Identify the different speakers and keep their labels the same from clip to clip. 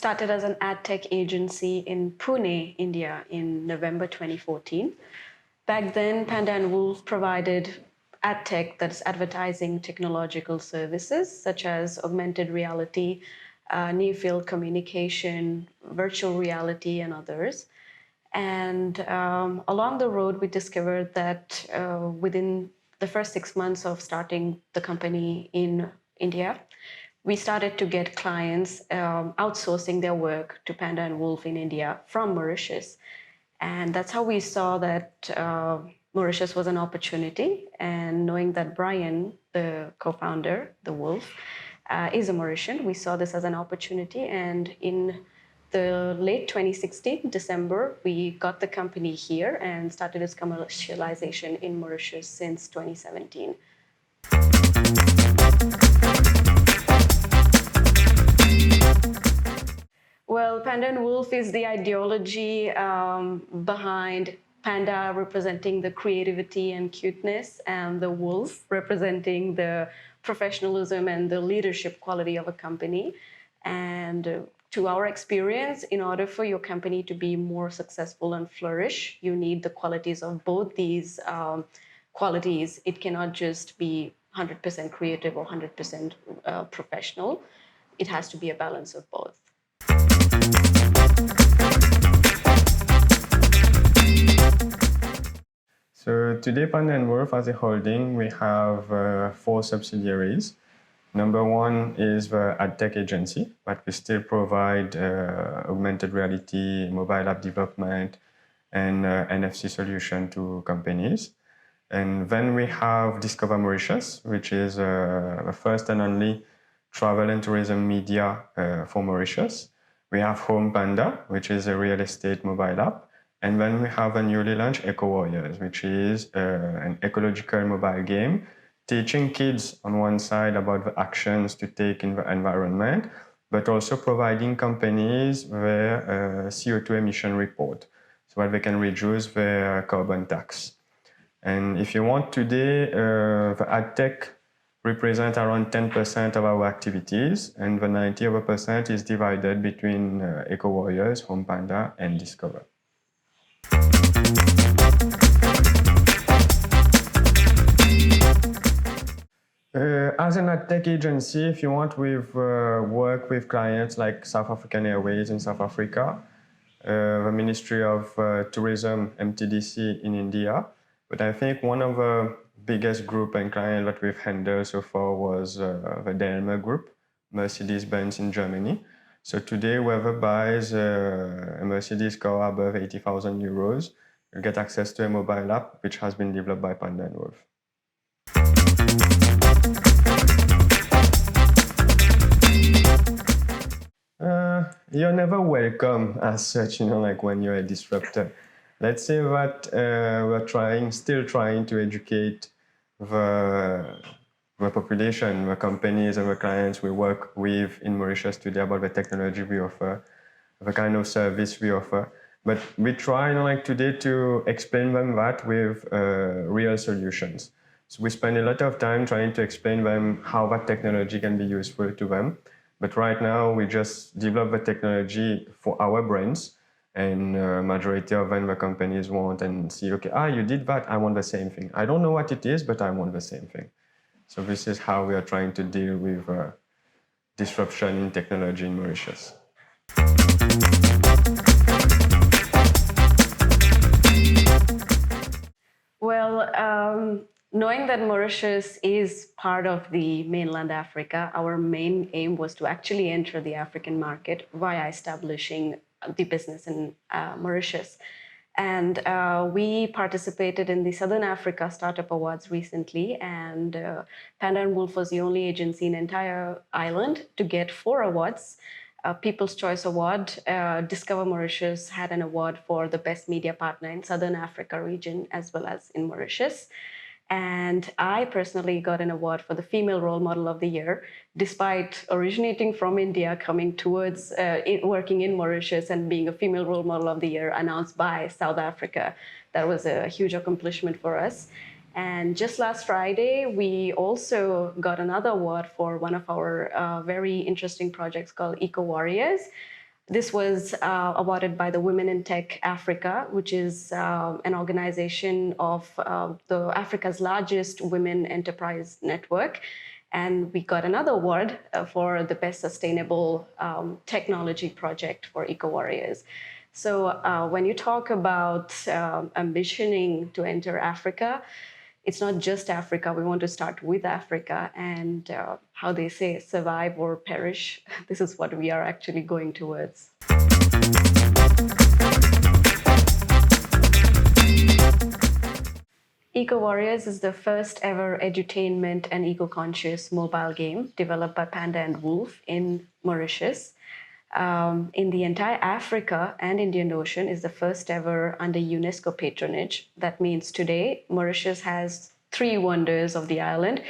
Speaker 1: started as an ad tech agency in Pune, India in November 2014. Back then, Panda and Wolf provided ad tech, that's advertising technological services such as augmented reality, near field communication, virtual reality, and others. And along the road, we discovered that within the first 6 months of starting the company in India, we started to get clients outsourcing their work to Panda and Wolf in India from Mauritius. And that's how we saw that Mauritius was an opportunity. And knowing that Brian, the co-founder, the Wolf, is a Mauritian, we saw this as an opportunity. And in the late 2016, December, we got the company here and started its commercialization in Mauritius since 2017. Well, Panda and Wolf is the ideology behind Panda representing the creativity and cuteness, and the wolf representing the professionalism and the leadership quality of a company. And to our experience, in order for your company to be more successful and flourish, you need the qualities of both these qualities. It cannot just be 100% creative or 100% professional. It has to be a balance of both.
Speaker 2: So today, Panda and Wolf as a holding, we have 4 subsidiaries. Number 1 is the ad tech agency, but we still provide augmented reality, mobile app development, and NFC solution to companies. And then we have Discover Mauritius, which is the first and only travel and tourism media for Mauritius. We have Home Panda, which is a real estate mobile app. And then we have a newly launched Eco Warriors, which is an ecological mobile game, teaching kids on one side about the actions to take in the environment, but also providing companies their CO2 emission report so that they can reduce their carbon tax. And if you want today, the ad tech represent around 10% of our activities, and the 90% is divided between Eco Warriors, Home Panda, and Discover. As an ad tech agency, if you want, we've worked with clients like South African Airways in South Africa, the Ministry of Tourism, MTDC in India. But I think one of the biggest group and client that we've handled so far was the Daimler Group, Mercedes-Benz in Germany. So today, whoever buys a Mercedes car above 80,000 euros will get access to a mobile app which has been developed by Panda and Wolf. You're never welcome as such, like when you're a disruptor. Let's say that we're still trying to educate the population, the companies and the clients we work with in Mauritius today about the technology we offer, the kind of service we offer. But we try today to explain them that with real solutions. So we spend a lot of time trying to explain them how that technology can be useful to them. But right now, we just develop the technology for our brands, and majority of them the companies want and see, okay, you did that, I want the same thing. I don't know what it is, but I want the same thing. So this is how we are trying to deal with disruption in technology in Mauritius.
Speaker 1: Well, knowing that Mauritius is part of the mainland Africa, our main aim was to actually enter the African market via establishing the business in Mauritius. And we participated in the Southern Africa Startup Awards recently, and Panda and Wolf was the only agency in the entire island to get 4 awards. People's Choice Award. Discover Mauritius had an award for the best media partner in Southern Africa region as well as in Mauritius. And I personally got an award for the Female Role Model of the Year, despite originating from India, coming towards working in Mauritius and being a Female Role Model of the Year announced by South Africa. That was a huge accomplishment for us. And just last Friday, we also got another award for one of our very interesting projects called Eco Warriors. This was awarded by the Women in Tech Africa, which is an organization of the Africa's largest women enterprise network. And we got another award for the best sustainable technology project for Eco Warriors. So when you talk about ambitioning to enter Africa, it's not just Africa. We want to start with Africa, and how they say, survive or perish. This is what we are actually going towards. Eco Warriors is the first ever edutainment and eco-conscious mobile game developed by Panda and Wolf in Mauritius. In the entire Africa and Indian Ocean is the first ever under UNESCO patronage. That means today Mauritius has 3 wonders of the island: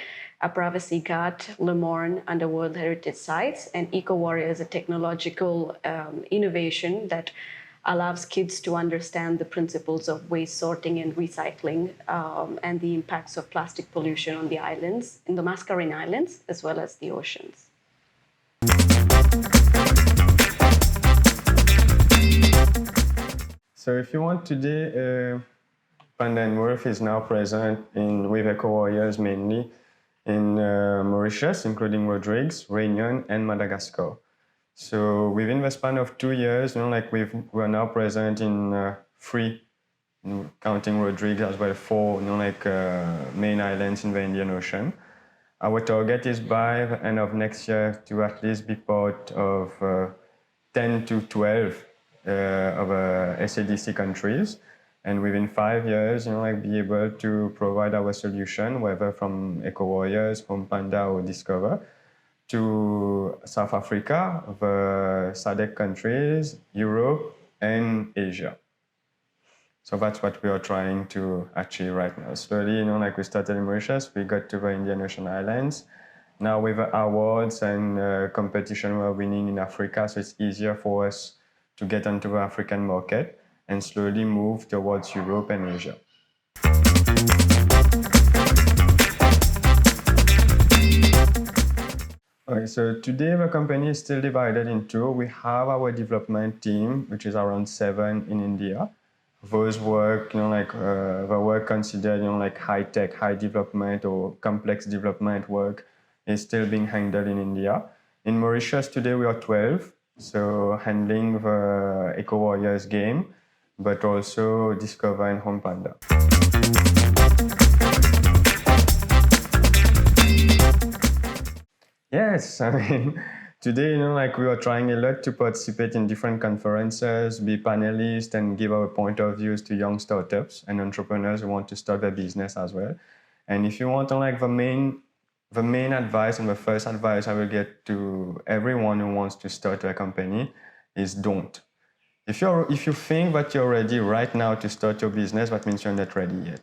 Speaker 1: Apravasi Ghat, Le Morne under World Heritage Sites, and Eco Warriors, a technological innovation that allows kids to understand the principles of waste sorting and recycling, and the impacts of plastic pollution on the islands, in the Mascarene Islands, as well as the oceans.
Speaker 2: So if you want today, Panda and Wolf is now present with Eco Warriors mainly in Mauritius, including Rodrigues, Réunion, and Madagascar. So within the span of 2 years, we're now present in 3, counting Rodrigues as well, 4, main islands in the Indian Ocean. Our target is by the end of next year to at least be part of 10 to 12 of SADC countries, and within 5 years, be able to provide our solution, whether from Eco Warriors, from Panda or Discover, to South Africa, the SADC countries, Europe, and Asia. So that's what we are trying to achieve right now. Slowly, we started in Mauritius, we got to the Indian Ocean Islands. Now with the awards and competition we're winning in Africa, so it's easier for us to get onto the African market and slowly move towards Europe and Asia. Okay, so today the company is still divided in 2. We have our development team, which is around 7 in India. Those work, the work considered, high tech, high development or complex development work is still being handled in India. In Mauritius today we are 12. So handling the Eco Warriors game, but also Discover and Home Panda. Yes, today, we are trying a lot to participate in different conferences, be panelists, and give our point of views to young startups and entrepreneurs who want to start their business as well. And if you want the main advice and the first advice I will get to everyone who wants to start a company is don't. If you think that you're ready right now to start your business, that means you're not ready yet.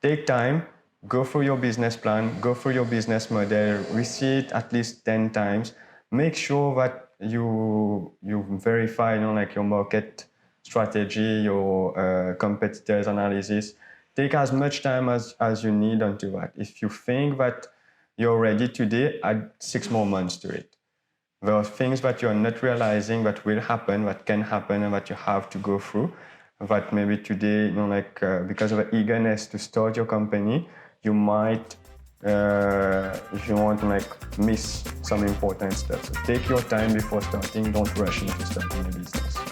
Speaker 2: Take time, go through your business plan, go through your business model, read it at least 10 times. Make sure that you verify, your market strategy, your competitors analysis. Take as much time as you need onto that. If you think that you're ready today, add 6 more months to it. There are things that you're not realizing that will happen, that can happen, and that you have to go through. That maybe today, because of the eagerness to start your company, you might, if you want, miss some important steps. So take your time before starting. Don't rush into starting a business.